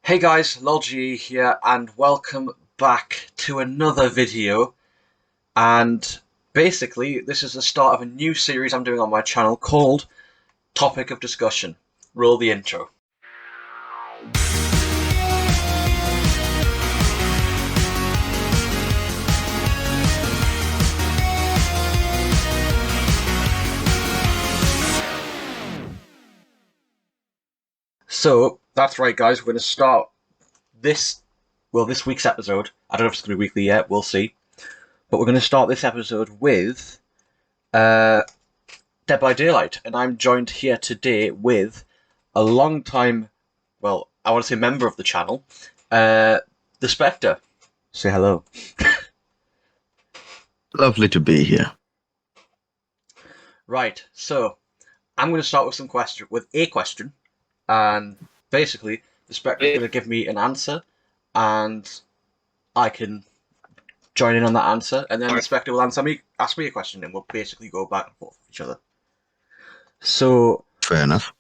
Hey guys, LolG here, and welcome back to another video. And basically, this is the start of a new series I'm doing on my channel called Topic of Discussion. Roll the intro. So, that's right guys, we're going to start this week's episode. I don't know if it's going to be weekly yet, we'll see. But we're going to start this episode with Dead by Daylight, and I'm joined here today with a long time, well, I want to say member of the channel, the Spectre. Say hello. Lovely to be here. Right, so I'm going to start with a question, and basically the Spectre is going to give me an answer, and I can join in on that answer, and then the Spectre will ask me a question, and we'll basically go back and forth with each other. So, Fair enough.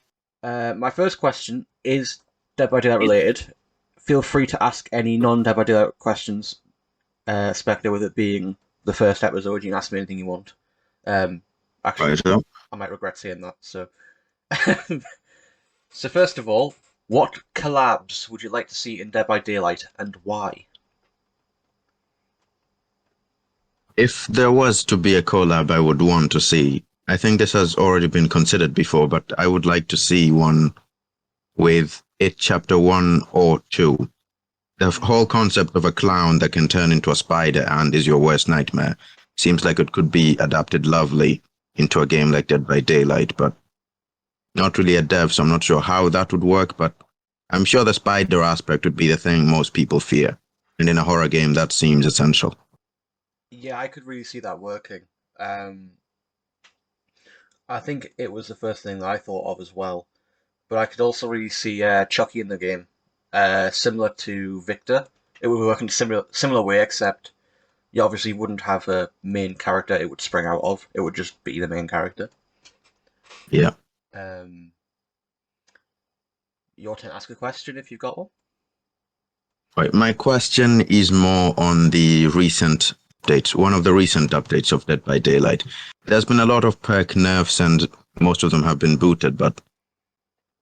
my first question is Dead by Daylight related. Feel free to ask any non-Dead by Daylight questions, Spectre, with it being the first episode. You can ask me anything you want. Actually, Right, so I might regret saying that. So, so first of all, what collabs would you like to see in Dead by Daylight, and why? if there was to be a collab I would want to see, I think this has already been considered before, but I would like to see one with It Chapter 1 or 2. The whole concept of a clown that can turn into a spider and is your worst nightmare seems like it could be adapted lovely into a game like Dead by Daylight, but not really a dev, so I'm not sure how that would work, but I'm sure the spider aspect would be the thing most people fear, and in a horror game that seems essential. Yeah, I could really see that working. Um, I think it was the first thing that I thought of as well. But I could also really see Chucky in the game, similar to Victor. It would work in a similar way, except you obviously wouldn't have a main character it would spring out of. It would just be the main character. Yeah. Um, your turn to ask a question if you've got one. Right. My question is more on the recent updates, one of the recent updates of Dead by Daylight. There's been a lot of perk nerfs and most of them have been booted, but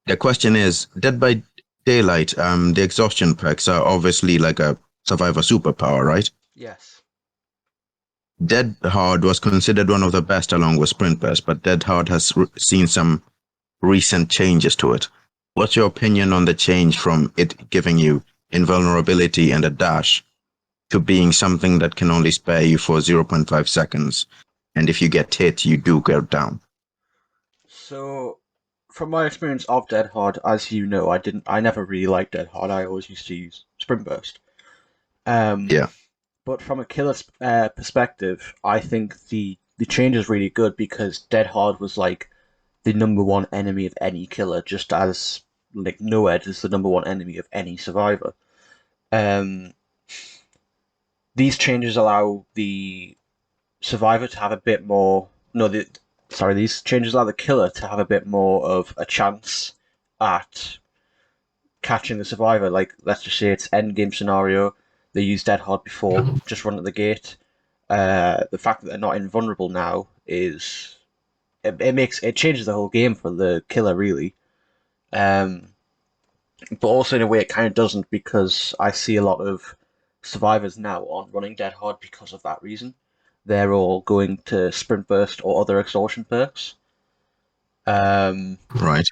the question is, Dead by Daylight, the exhaustion perks are obviously like a survivor superpower, right? Yes. Dead Hard was considered one of the best along with Sprint Burst, but Dead Hard has seen some recent changes to it. What's your opinion on the change from it giving you invulnerability and a dash to being something that can only spare you for 0.5 seconds, and if you get hit, you do go down? So, from my experience of Dead Hard, as you know, I never really liked Dead Hard. I always used to use Sprint Burst. Um, Yeah. But from a killer perspective, I think the change is really good because Dead Hard was like the number one enemy of any killer, just as like Noed is the number one enemy of any survivor. Um, these changes allow the survivor to have a bit more. No, these changes allow the killer to have a bit more of a chance at catching the survivor. Like, let's just say it's end game scenario. They use Dead Hard before, just run at the gate. The fact that they're not invulnerable now is it changes the whole game for the killer really. Um, but also in a way it kind of doesn't because I see a lot of survivors now on running Dead Hard because of that reason. They're all going to Sprint Burst or other exhaustion perks. Um, Right.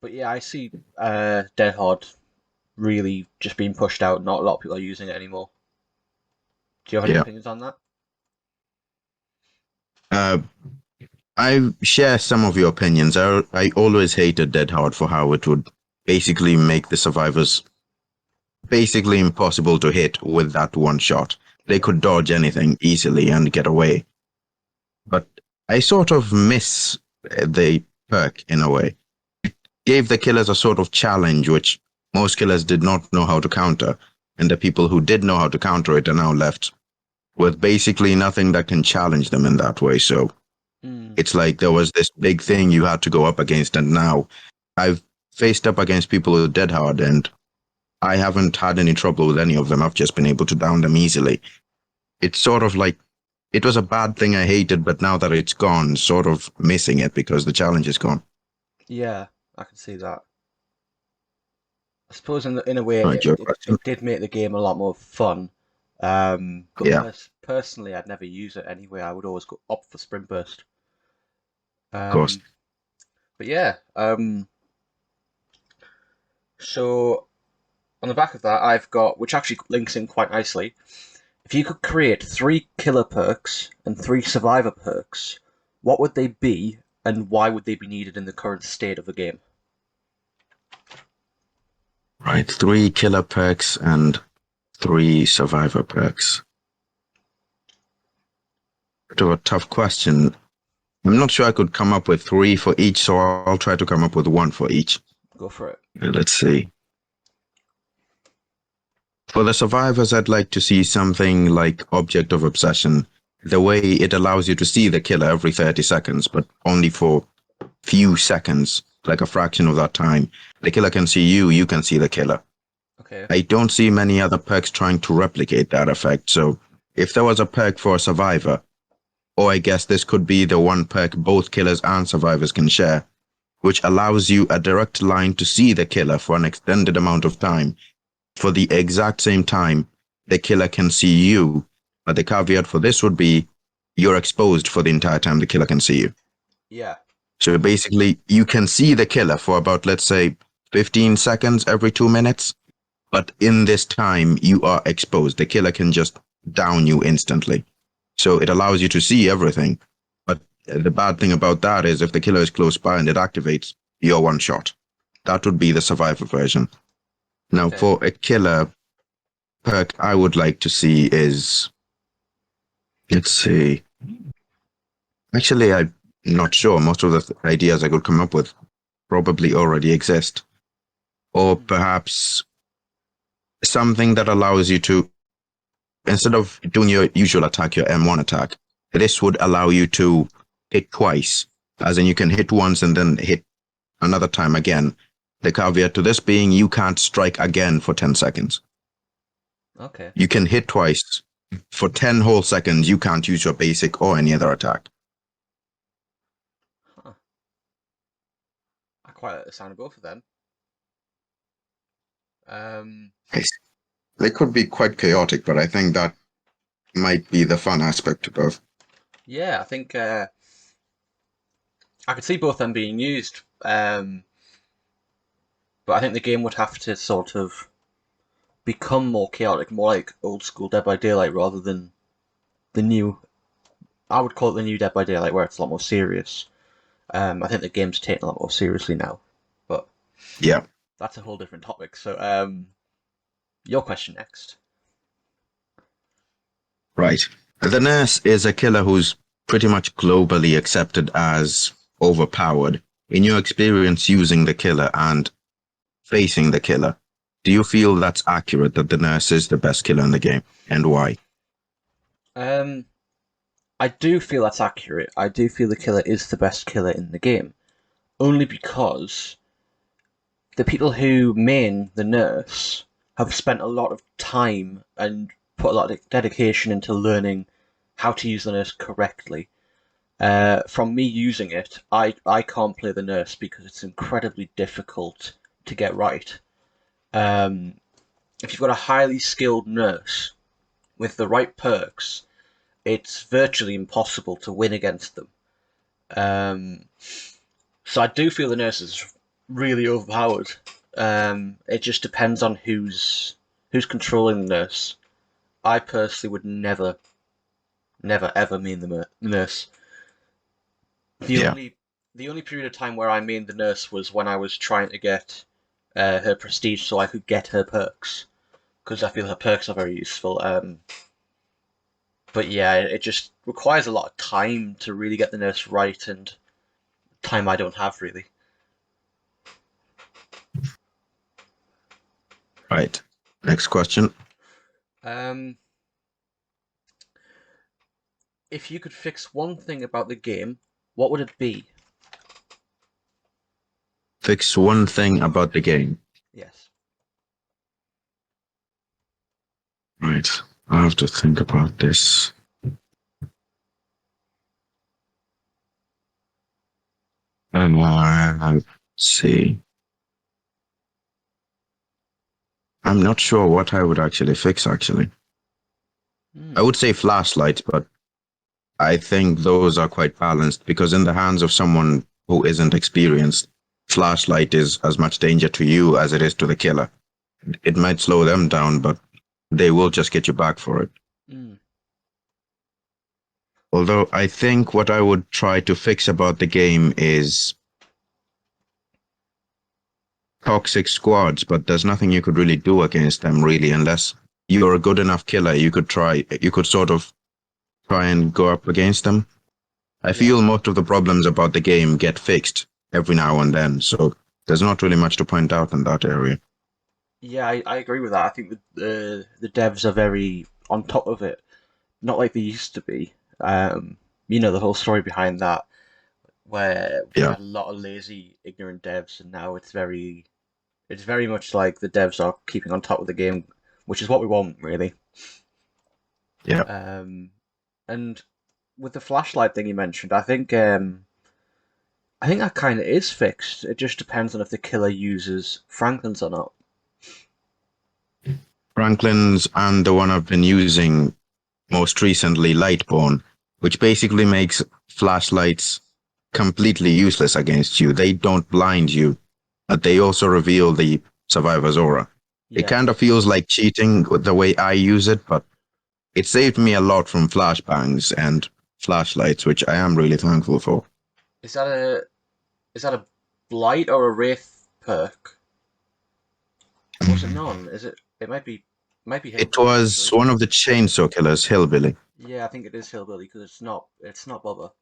but yeah, I see Dead Hard really just being pushed out. Not a lot of people are using it anymore. Do you have any Yeah. opinions on that? Uh, I share some of your opinions. I always hated Dead Hard for how it would basically make the survivors basically impossible to hit with that one shot. They could dodge anything easily and get away. But I sort of miss the perk in a way. It gave the killers a sort of challenge which most killers did not know how to counter, and the people who did know how to counter it are now left with basically nothing that can challenge them in that way. So Mm. it's like there was this big thing you had to go up against, and now I've faced up against people with Dead Hard, and I haven't had any trouble with any of them. I've just been able to down them easily. It's sort of like it was a bad thing I hated, but now that it's gone, sort of missing it because the challenge is gone. Yeah, I can see that. I suppose in a way Right, your question. it did make the game a lot more fun. But Yeah, of personally, I'd never use it anyway. I would always go opt for Sprint Burst. course. Um, but yeah, so on the back of that, I've got, which actually links in quite nicely. If you could create three killer perks and three survivor perks, what would they be, and why would they be needed in the current state of the game? Right, three killer perks and three survivor perks. Bit of a tough question. I'm not sure I could come up with three for each, so I'll try to come up with one for each. Go for it. Let's see. For the survivors, I'd like to see something like Object of Obsession, the way it allows you to see the killer every 30 seconds, but only for few seconds, like a fraction of that time. The killer can see you, you can see the killer. Okay. I don't see many other perks trying to replicate that effect, so if there was a perk for a survivor, or I guess this could be the one perk both killers and survivors can share, which allows you a direct line to see the killer for an extended amount of time. For the exact same time, the killer can see you, but the caveat for this would be you're exposed for the entire time the killer can see you. Yeah. So basically, you can see the killer for about, let's say, 15 seconds every 2 minutes, but in this time, you are exposed. The killer can just down you instantly. So it allows you to see everything. But the bad thing about that is if the killer is close by and it activates, you're one shot. That would be the survivor version. Now, Okay. for a killer perk I would like to see is, let's see. Actually, I'm not sure. Most of the ideas I could come up with probably already exist. Or Hmm. perhaps something that allows you to, instead of doing your usual attack, your M1 attack, this would allow you to hit twice. As in, you can hit once and then hit another time again. The caveat to this being you can't strike again for 10 seconds. Okay. You can hit twice. For 10 whole seconds, you can't use your basic or any other attack. Huh. I quite like the sound of both of them. Um, Yes. They could be quite chaotic, but I think that might be the fun aspect of both. yeah, I think I could see both them being used. But I think the game would have to sort of become more chaotic, more like old school Dead by Daylight rather than the new. I would call it the new Dead by Daylight, where it's a lot more serious. I think the game's taken a lot more seriously now, but Yeah, that's a whole different topic. So, your question next. right. The nurse is a killer who's pretty much globally accepted as overpowered. In your experience using the killer and facing the killer, do you feel that's accurate that the nurse is the best killer in the game, and why? Um, I do feel that's accurate. I do feel the killer is the best killer in the game, only because the people who main the nurse have spent a lot of time and put a lot of dedication into learning how to use the nurse correctly. From me using it, I can't play the nurse because it's incredibly difficult to get right. Um, if you've got a highly skilled nurse with the right perks, it's virtually impossible to win against them. Um, so I do feel the nurse is really overpowered. It just depends on who's controlling the nurse. I personally would never ever mean the nurse. The Yeah, only the only period of time where I mained the nurse was when I was trying to get her prestige so I could get her perks because I feel her perks are very useful. But yeah, it just requires a lot of time to really get the nurse right, and time I don't have really. right. Next question. Um, if you could fix one thing about the game, what would it be? Fix one thing about the game. Yes. Right. I have to think about this. And let's see. I'm not sure what I would actually fix, actually. I Hmm. would say flashlights, but I think those are quite balanced because in the hands of someone who isn't experienced, flashlight is as much danger to you as it is to the killer. It might slow them down, but they will just get you back for it. Hmm. Although I think what I would try to fix about the game is toxic squads, but there's nothing you could really do against them really unless you're a good enough killer. You could sort of try and go up against them. I Yeah. feel most of the problems about the game get fixed every now and then, so there's not really much to point out in that area. Yeah, I agree with that. I think the devs are very on top of it, not like they used to be. The whole story behind that, where we Yeah, had a lot of lazy, ignorant devs, and now it's very much like the devs are keeping on top of the game, which is what we want, really. yeah. Um, and with the flashlight thing you mentioned, I think that kind of is fixed. It just depends on if the killer uses Franklin's or not. Franklin's and the one I've been using most recently, Lightborn, which basically makes flashlights completely useless against you. They don't blind you, but they also reveal the survivor's aura. It Yeah. kind of feels like cheating with the way I use it, but it saved me a lot from flashbangs and flashlights, which I am really thankful for. Is that a is that a blight or a wraith perk? Or is it none? Is it? It might be It hillbilly was actually. one of the chainsaw killers, Hillbilly. Yeah, I think it is hillbilly because it's not Bubba.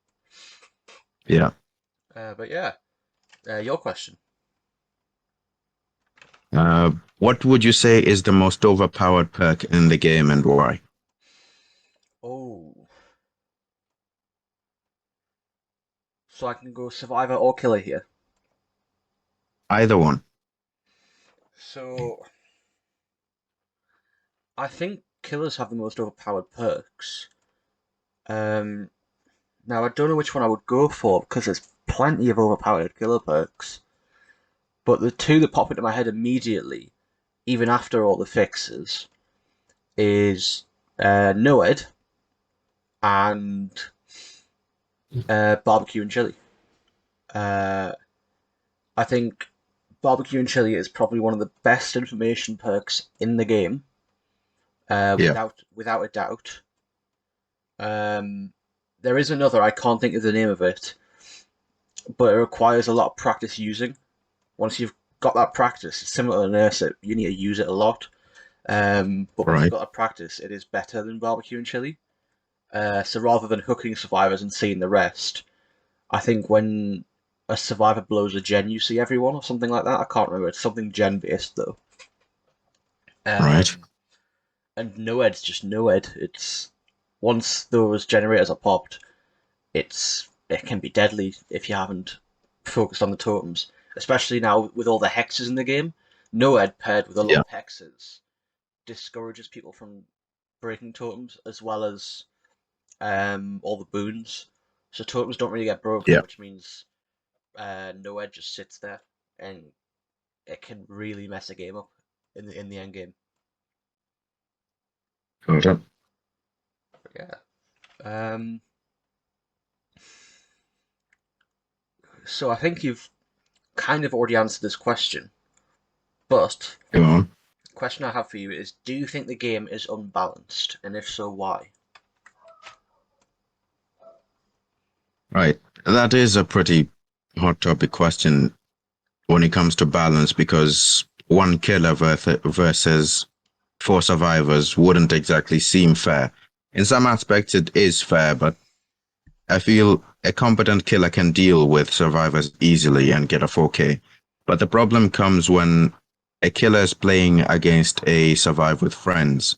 Yeah. But yeah, your question. What would you say is the most overpowered perk in the game and why? Oh, so I can go survivor or killer here. Either one. So I think killers have the most overpowered perks. Um, Now I don't know which one I would go for because there's plenty of overpowered killer perks. But the two that pop into my head immediately, even after all the fixes, is Noed and barbecue and chili. Uh, I think barbecue and chili is probably one of the best information perks in the game, Yeah. without a doubt. Um, there is another I can't think of the name of it, but it requires a lot of practice using. Once you've got that practice, it's similar to nurse it. You need to use it a lot. But once you've Right. got that practice, it is better than barbecue and chili. So rather than hooking survivors and seeing the rest, I think when a survivor blows a gen, you see everyone or something like that. I can't remember. It's something gen based though. Right. Um, and Noed's just Noed. It's once those generators are popped, it can be deadly if you haven't focused on the totems. Especially now with all the hexes in the game, Noed paired with a lot Yeah. of hexes discourages people from breaking totems as well as all the boons. So totems don't really get broken, Yeah. which means Noed just sits there and it can really mess a game up in the end game. Got it. But yeah. Um, so I think you've kind of already answered this question, but Go on. the question I have for you is: do you think the game is unbalanced, and if so, why? Right. That is a pretty hot topic question when it comes to balance because one killer versus four survivors wouldn't exactly seem fair. In some aspects, it is fair, but I feel a competent killer can deal with survivors easily and get a 4K. But the problem comes when a killer is playing against a survivor with friends,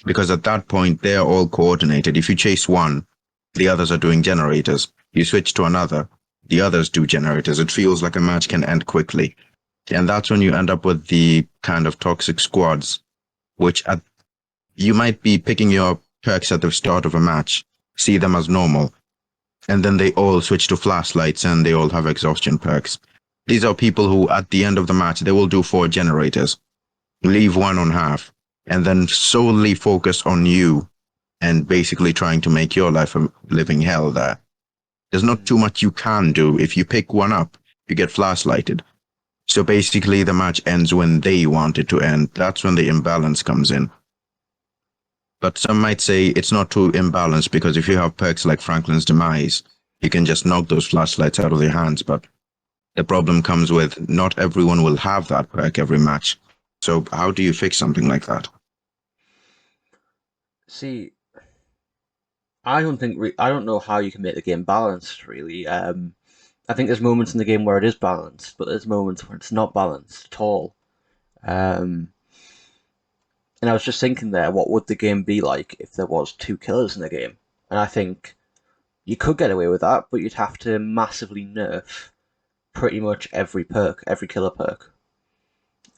because at that point they're all coordinated. If you chase one, the others are doing generators. You switch to another, the others do generators. It feels like a match can end quickly. And that's when you end up with the kind of toxic squads, which at you might be picking your perks at the start of a match, see them as normal, and then they all switch to flashlights and they all have exhaustion perks. These are people who, at the end of the match, they will do 4 generators, leave one on half, and then solely focus on you and basically trying to make your life a living hell there. There's not Mm. too much you can do. If you pick one up, you get flashlighted. So basically, the match ends when they want it to end. That's when the imbalance comes in. But some might say it's not too imbalanced because if you have perks like Franklin's Demise, you can just knock those flashlights out of their hands. But the problem comes with not everyone will have that perk every match. So how do you fix something like that? See, I don't know how you can make the game balanced. Really, I think there's moments in the game where it is balanced, but there's moments where it's not balanced at all. Um, and I was just thinking there, what would the game be like if there was two killers in the game? And I think you could get away with that, but you'd have to massively nerf pretty much every perk, every killer perk.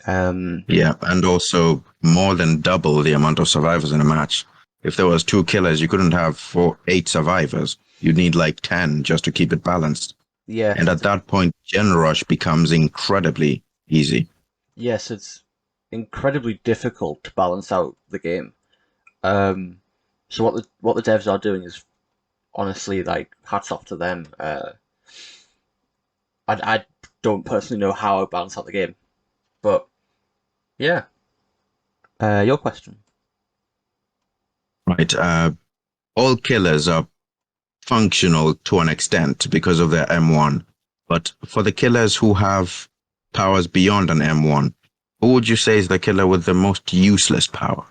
Um, Yeah, and also more than double the amount of survivors in a match. If there was 2 killers, you couldn't have 8 survivors. You'd need like 10 just to keep it balanced. yeah, And at that point, Gen Rush becomes incredibly easy. yes, it's incredibly difficult to balance out the game. Um, so what the devs are doing is honestly like hats off to them. I don't personally know how I balance out the game, but yeah. Your question. Right. All killers are functional to an extent because of their M1. But for the killers who have powers beyond an M1, who would you say is the killer with the most useless power?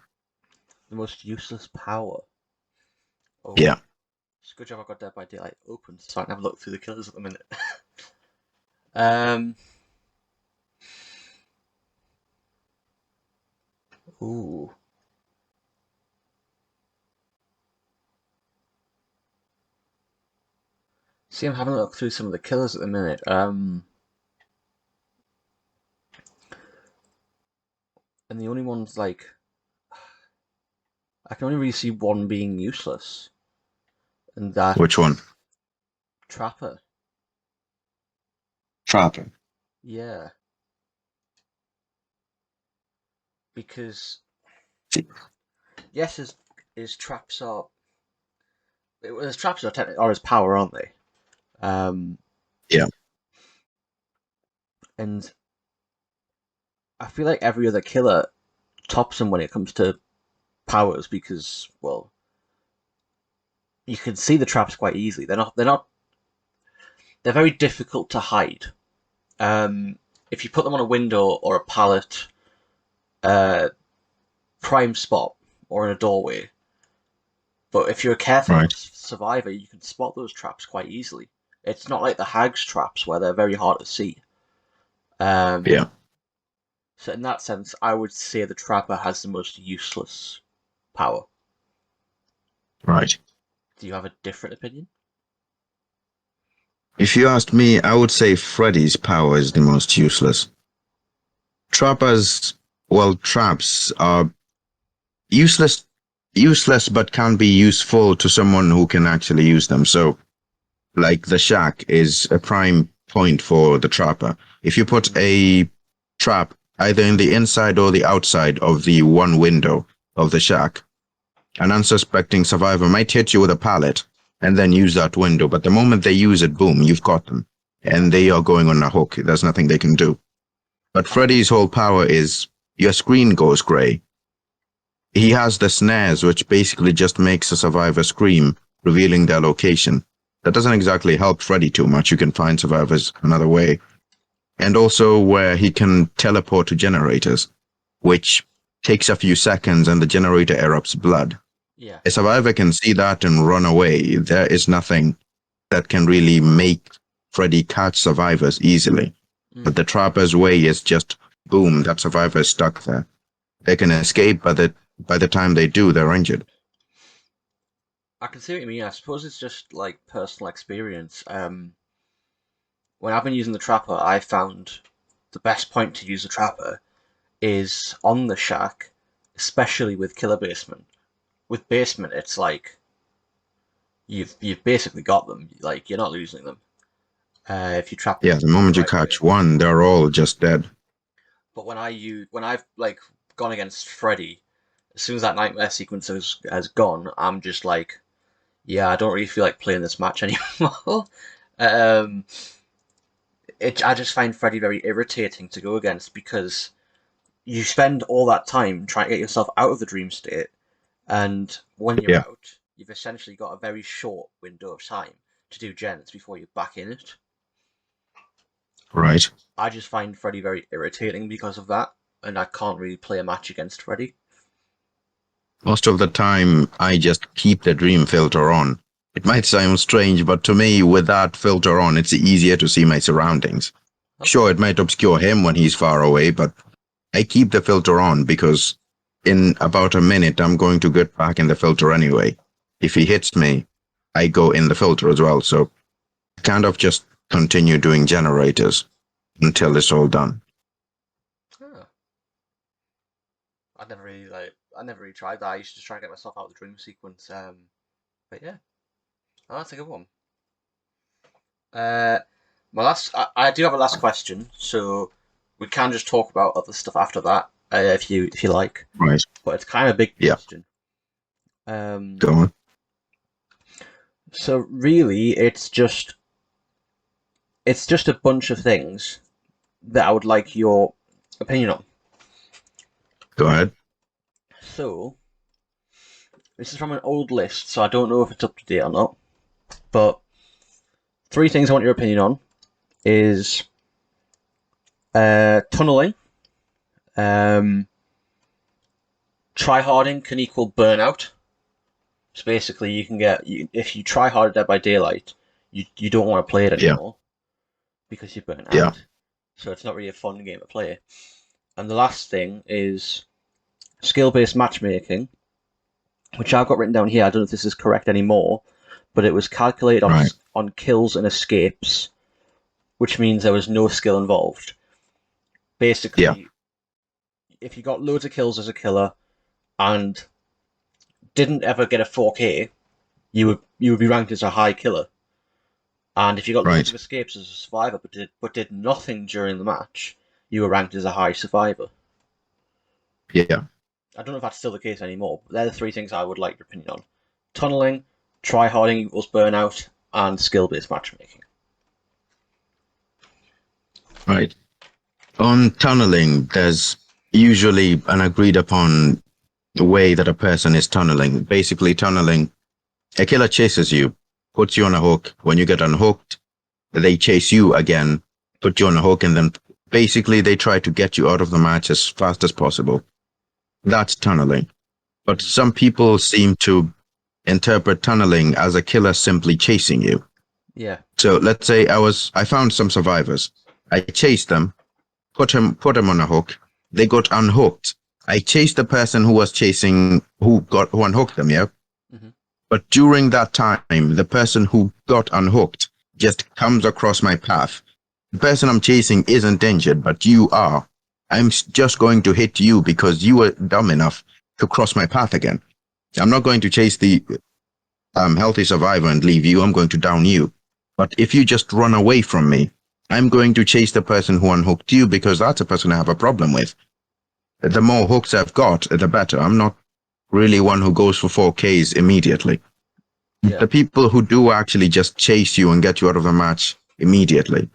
The most useless power. Oh, Yeah. it's a good job I got Dead by Daylight open, so I can have a look through the killers at the minute. um, ooh. See, I'm having a look through some of the killers at the minute. And the only ones like I can only really see one being useless, and Which one? that's Trapper. Trapper. Yeah, because yes, his traps are his traps are technically are his power, aren't they? Um, Yeah. and I feel like every other killer tops him when it comes to powers because, well, you can see the traps quite easily. They're very difficult to hide. If you put them on a window or a pallet, uh, prime spot, or in a doorway, but if you're a careful Right. enough survivor, you can spot those traps quite easily. It's not like the hag's traps where they're very hard to see. Um, Yeah. so in that sense, I would say the trapper has the most useless power. Right. Do you have a different opinion? If you asked me, I would say Freddy's power is the most useless. Trappers, well, traps are useless, useless, but can be useful to someone who can actually use them. So, like the shack is a prime point for the trapper. If you put Mm, a trap either in the inside or the outside of the one window of the shack, an unsuspecting survivor might hit you with a pallet and then use that window. But the moment they use it, boom, you've got them. And they are going on a hook. There's nothing they can do. But I Freddy's whole power is your screen goes grey. He has the snares, which basically just makes a survivor scream, revealing their location. That doesn't exactly help Freddy too much. You can find survivors another way. And also where he can teleport to generators, which takes a few seconds and the generator erupts blood. yeah. A survivor can see that and run away. There is nothing that can really make Freddy catch survivors easily. But Mm. the trapper's way is just boom, that survivor is stuck there. They can escape, but by the time they do, they're injured. I can see what you mean. I suppose it's just like personal experience. When I've been using the trapper, I found the best point to use the trapper is on the shack especially with killer basement. With basement, it's like you've basically got them. Like you're not losing them if you trap Yeah, them the in the moment you right way. catch one, they're all just dead. But when I've like gone against Freddy, as soon as that nightmare sequence has gone, I'm just like, yeah, I don't really feel like playing this match anymore. um, I just find Freddy very irritating to go against because you spend all that time trying to get yourself out of the dream state, and when you're Yeah, out, you've essentially got a very short window of time to do gens before you're back in it. right. I just find Freddy very irritating because of that, and I can't really play a match against Freddy. Most of the time, I just keep the dream filter on. It might sound strange, but to me, with that filter on, it's easier to see my surroundings. Sure, Okay. it might obscure him when he's far away, but I keep the filter on because in about a minute, I'm going to get back in the filter anyway. If he hits me, I go in the filter as well. So kind of just continue doing generators until it's all done. Huh. I never really tried that. I used to try and get myself out of the dream sequence. But yeah, oh, that's a good one. Uh, I do have a last question, so we can just talk about other stuff after that, if you like. Right. But it's kind of a big Yeah. question. Um, Go on. so really, it's just a bunch of things that I would like your opinion on. Go ahead. So this is from an old list, so I don't know if it's up to date or not. But three things I want your opinion on is tunneling. Um, Tryharding can equal burnout. So basically, if you try hard at Dead by Daylight, you don't want to play it Yeah. anymore because you burn Yeah. out. So it's not really a fun game to play. And the last thing is skill-based matchmaking, which I've got written down here. I don't know if this is correct anymore, but it was calculated Right. on kills and escapes, which means there was no skill involved. Yeah. Basically, if you got loads of kills as a killer and didn't ever get a 4K, you would be ranked as a high killer. And if you got loads Right. of escapes as a survivor but did nothing during the match, you were ranked as a high survivor. Yeah. I don't know if that's still the case anymore, but they're the three things I would like your opinion on: tunneling, tryharding equals burnout, and skill-based matchmaking. Right. On tunneling, there's usually an agreed upon way that a person is tunneling. Basically, tunneling, a killer chases you, puts you on a hook. When you get unhooked, they chase you again, put you on a hook, and then basically they try to get you out of the match as fast as possible. That's tunneling. But some people seem to interpret tunneling as a killer simply chasing you. Yeah. So let's say I found some survivors. I chased them, put him on a hook. They got unhooked. I chased the person who was chasing, who unhooked them, yeah? Hmm. But during that time, the person who got unhooked just comes across my path. The person I'm chasing isn't injured, but you are. I'm just going to hit you because you were dumb enough to cross my path again. I'm not going to chase the healthy survivor and leave you. I'm going to down you. But if you just run away from me, I'm going to chase the person who unhooked you because that's a person I have a problem with. The more hooks I've got, the better. I'm not really one who goes for 4Ks immediately. Yeah. The people who do actually just chase you and get you out of the match immediately.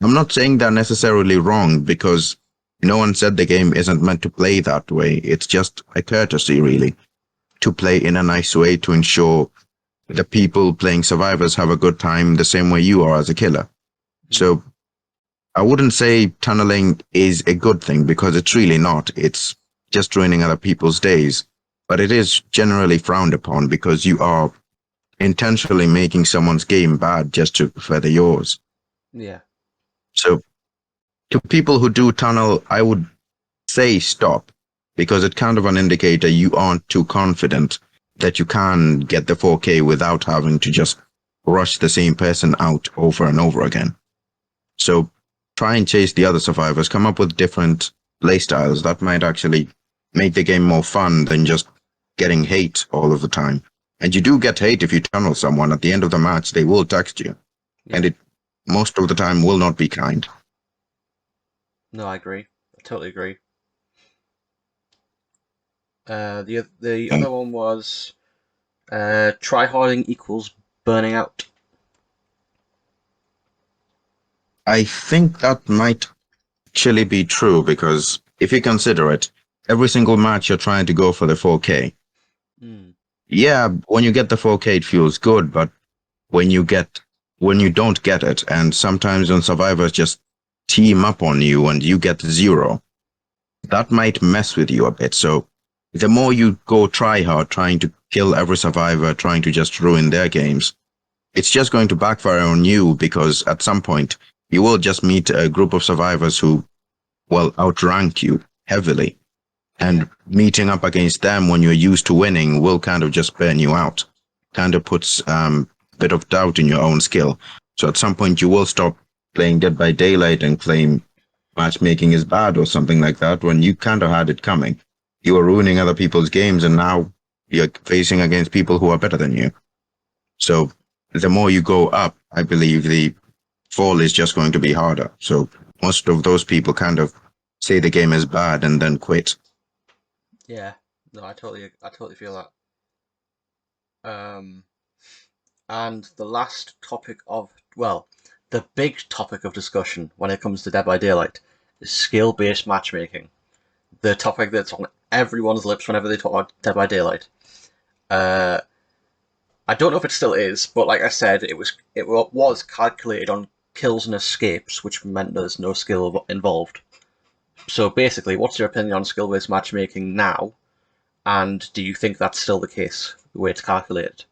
I'm not saying they're necessarily wrong because no one said the game isn't meant to play that way. It's just a courtesy, really, to play in a nice way to ensure the people playing survivors have a good time the same way you are as a killer. Mm. So I wouldn't say tunneling is a good thing because it's really not. It's just ruining other people's days. But it is generally frowned upon because you are intentionally making someone's game bad just to further yours. Yeah. So to people who do tunnel, I would say stop because it's kind of an indicator you aren't too confident that you can get the 4K without having to just rush the same person out over and over again. So try and chase the other survivors, come up with different playstyles that might actually make the game more fun than just getting hate all of the time. And you do get hate if you tunnel someone. At the end of the match, they will text you, Yeah. and it most of the time will not be kind. No, I agree. I totally agree. The And other one was tryharding equals burning out. I think that might actually be true because if you consider it, every single match you're trying to go for the 4K. Mm. Yeah, when you get the 4K, it feels good, but when you get when you don't get it, and sometimes when survivors just team up on you and you get zero, that might mess with you a bit. So the more you go try hard, trying to kill every survivor, trying to just ruin their games, it's just going to backfire on you because at some point you will just meet a group of survivors who, well, outrank you heavily. Yeah. And meeting up against them when you're used to winning will kind of just burn you out. Kind of puts a bit of doubt in your own skill. So at some point you will stop playing Dead by Daylight and claim matchmaking is bad or something like that when you kind of had it coming. You were ruining other people's games and now you're facing against people who are better than you. So the more you go up, I believe the fall is just going to be harder. So most of those people kind of say the game is bad and then quit. Yeah. No, I totally feel that. Um, and the last topic of, well, the big topic of discussion when it comes to Dead by Daylight is skill-based matchmaking. The topic that's on everyone's lips whenever they talk about Dead by Daylight. Uh, I don't know if it still is, but like I said, it was calculated on kills and escapes, which meant there's no skill involved. So basically, what's your opinion on skill-based matchmaking now? And do you think that's still the case, the way it's calculated?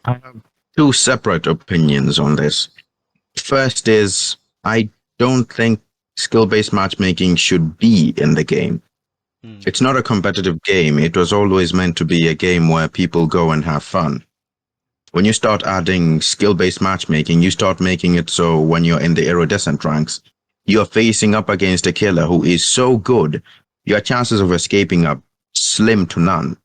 I have two separate opinions on this. First is I don't think skill based matchmaking should be in the game. Mm, It's not a competitive game. It was always meant to be a game where people go and have fun. When you start adding skill based matchmaking, you start making it so when you're in the iridescent ranks, you're facing up against a killer who is so good, your chances of escaping are slim to none.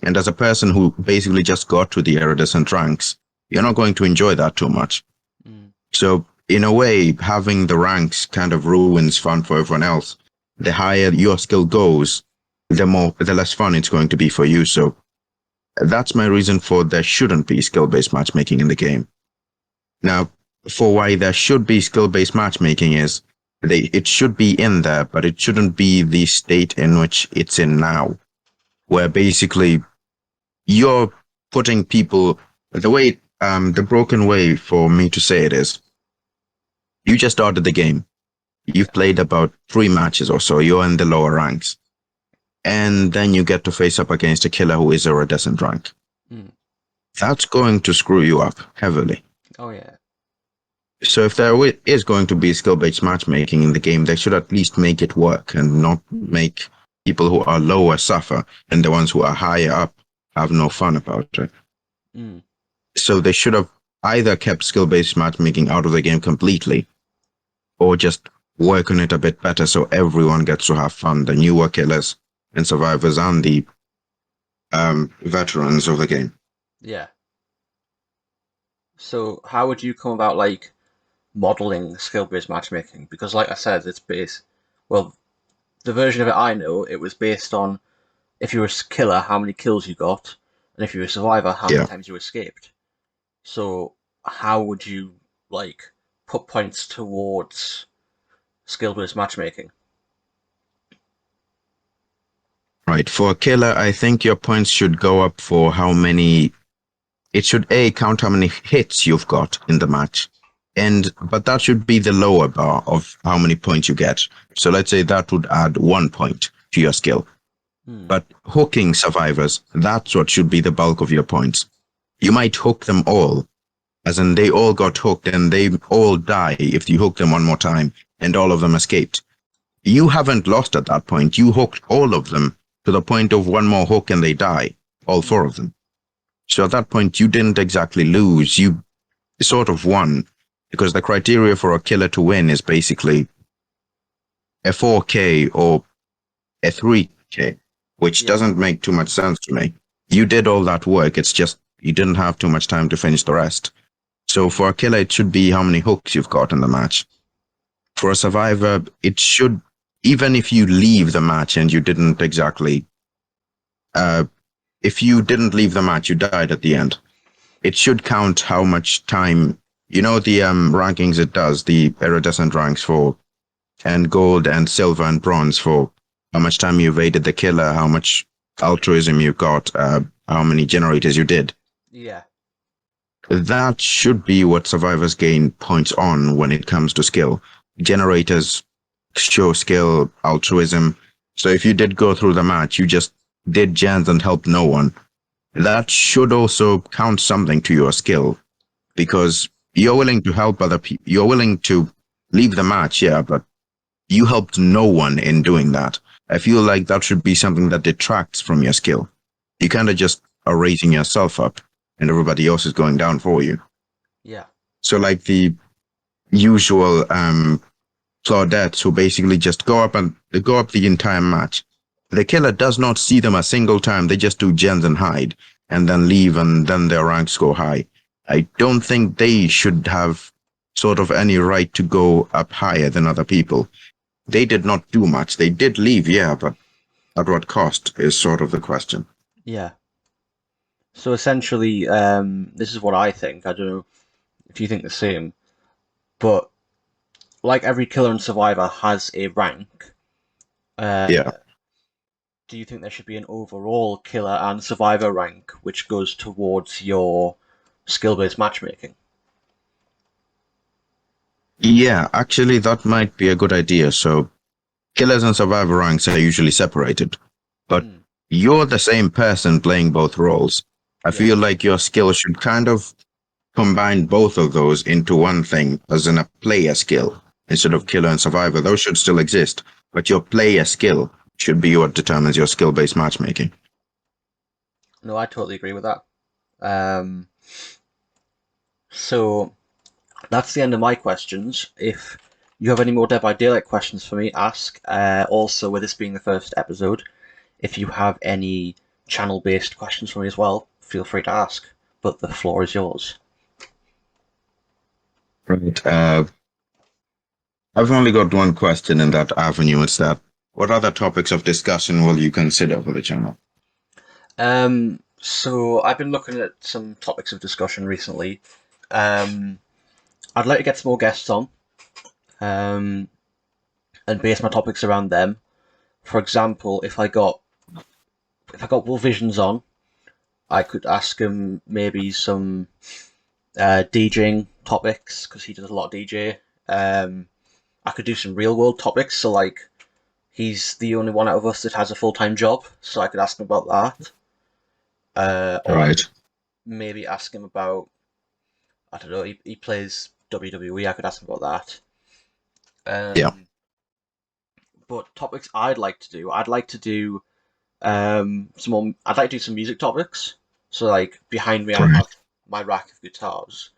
And as a person who basically just got to the iridescent ranks, you're not going to enjoy that too much. mm, So, in a way, having the ranks kind of ruins fun for everyone else. The higher your skill goes, the less fun it's going to be for you. So, that's my reason for there shouldn't be skill based matchmaking in the game. Now, for why there should be skill based matchmaking is it should be in there, but it shouldn't be the state in which it's in now, where basically you're putting people the broken way for me to say it is you just started the game. You've yeah. played about 3 matches or so. You're in the lower ranks. And then you get to face up against a killer who is a iridescent rank. Mm. That's going to screw you up heavily. Oh yeah. So if there is going to be skill-based matchmaking in the game, they should at least make it work and not make people who are lower suffer and the ones who are higher up have no fun about it. Mm. So they should have either kept skill-based matchmaking out of the game completely or just work on it a bit better so everyone gets to have fun, the newer killers and survivors and the veterans of the game. Yeah. So how would you come about like modeling skill-based matchmaking? Because like I said, it's based. Well, the version of it I know, it was based on if you were a killer, how many kills you got, and if you were a survivor, how many Yeah. times you escaped. So how would you like put points towards skill-based matchmaking? Right. For a killer, I think your points should go up for how many. It should A, count how many hits you've got in the match. But that should be the lower bar of how many points you get. So let's say that would add 1 point to your skill. Hmm. But hooking survivors, that's what should be the bulk of your points. You might hook them all, as in they all got hooked and they all die if you hook them one more time and all of them escaped. You haven't lost at that point. You hooked all of them to the point of one more hook and they die, all Hmm. 4 of them. So at that point, you didn't exactly lose. You sort of won because the criteria for a killer to win is basically a 4K or a 3K, which Yeah, doesn't make too much sense to me. You did all that work, it's just you didn't have too much time to finish the rest. So for a killer, it should be how many hooks you've got in the match. For a survivor, it should, even if you leave the match and you didn't exactly, uh, if you didn't leave the match, you died at the end. It should count how much time, the rankings it does, the iridescent ranks for, and gold and silver and bronze for how much time you evaded the killer, how much altruism you got, how many generators you did. yeah, That should be what survivors gain points on when it comes to skill. Generators show skill, altruism. So if you did go through the match, you just did gens and helped no one. That should also count something to your skill because you're willing to help other people. You're willing to leave the match, yeah, but you helped no one in doing that. I feel like that should be something that detracts from your skill. You kind of just are raising yourself up and everybody else is going down for you. yeah, So like the usual Claudettes who basically just go up and they go up the entire match. The killer does not see them a single time. They just do gens and hide and then leave and then their ranks go high. I don't think they should have sort of any right to go up higher than other people. They did not do much. They did leave, yeah, but at what cost is sort of the question. yeah. So essentially, this is what I think. I don't know if you think the same, but like every killer and survivor has a rank. Yeah. Uh, do you think there should be an overall killer and survivor rank which goes towards your skill-based matchmaking? Yeah, actually, that might be a good idea. So, killers and survivor ranks are usually separated, but Mm, you're the same person playing both roles. I yeah, feel like your skill should kind of combine both of those into one thing, as in a player skill instead of mm, killer and survivor. Those should still exist, but your player skill should be what determines your skill based matchmaking. no, I totally agree with that. Um, so that's the end of my questions. If you have any more Dead by Daylight questions for me, ask. Also, with this being the first episode, if you have any channel-based questions for me as well, feel free to ask. But the floor is yours. Right. I've only got one question in that avenue. It's that what other topics of discussion will you consider for the channel? So I've been looking at some topics of discussion recently. Um, I'd like to get some more guests on, um, and base my topics around them. For example, if I got Will Visions on, I could ask him maybe some DJing topics because he does a lot of DJ. I could do some real world topics, so like he's the only one out of us that has a full time job, so I could ask him about that. Or I Right. could maybe ask him about, I don't know, he plays WWE. I could ask him about that. Yeah. But topics I'd like to do some more. I'd like to do some music topics. So like behind me, I Right. have my rack of guitars.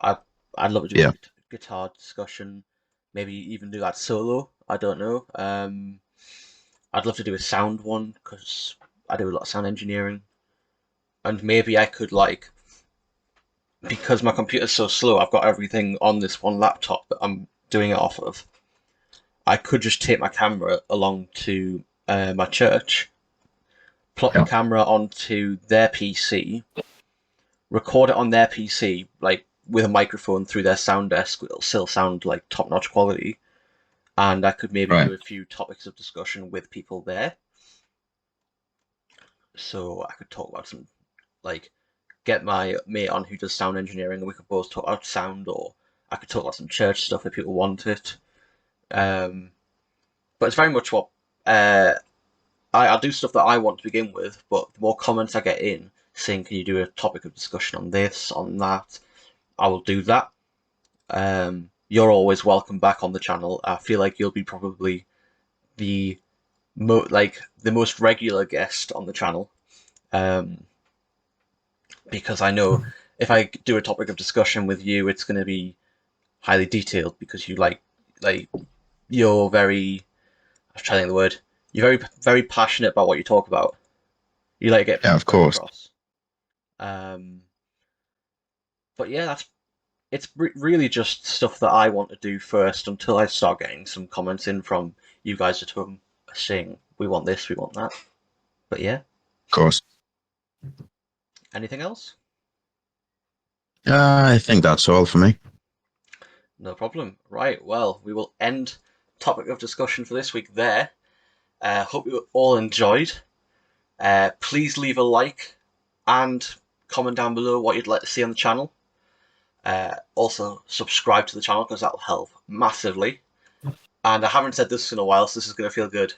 I I'd love to do a Yeah. guitar discussion. Maybe even do that solo. I don't know. I'd love to do a sound one because I do a lot of sound engineering, and maybe I could like because my computer's so slow. I've got everything on this one laptop that I'm doing it off of. I could just take my camera along to my church, plot the Yeah. camera onto their PC, record it on their PC, like with a microphone through their sound desk. It'll still sound like top notch quality. And I could maybe Right. do a few topics of discussion with people there. So I could talk about some, like, get my mate on who does sound engineering, and we could both talk about sound, or I could talk about some church stuff if people want it. Um, but it's very much what uh, I'll do stuff that I want to begin with, but the more comments I get in saying, can you do a topic of discussion on this, on that, I will do that. You're always welcome back on the channel. I feel like you'll be probably the the most regular guest on the channel, um, because I know if I do a topic of discussion with you, it's going to be highly detailed because you like you're very. I was trying to think of the word. You're very passionate about what you talk about. You let it get Yeah, of very course. across. Um, but yeah, it's really just stuff that I want to do first until I start getting some comments in from you guys at home saying we want this, we want that. But yeah, Of course. anything else? I think that's all for me. No problem. Right, well, we will end topic of discussion for this week there. Hope you all enjoyed. Please leave a like and comment down below what you'd like to see on the channel. Also, subscribe to the channel because that'll help massively. And I haven't said this in a while, so this is going to feel good.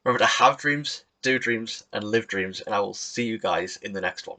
Remember to have dreams, do dreams, and live dreams, and I will see you guys in the next one.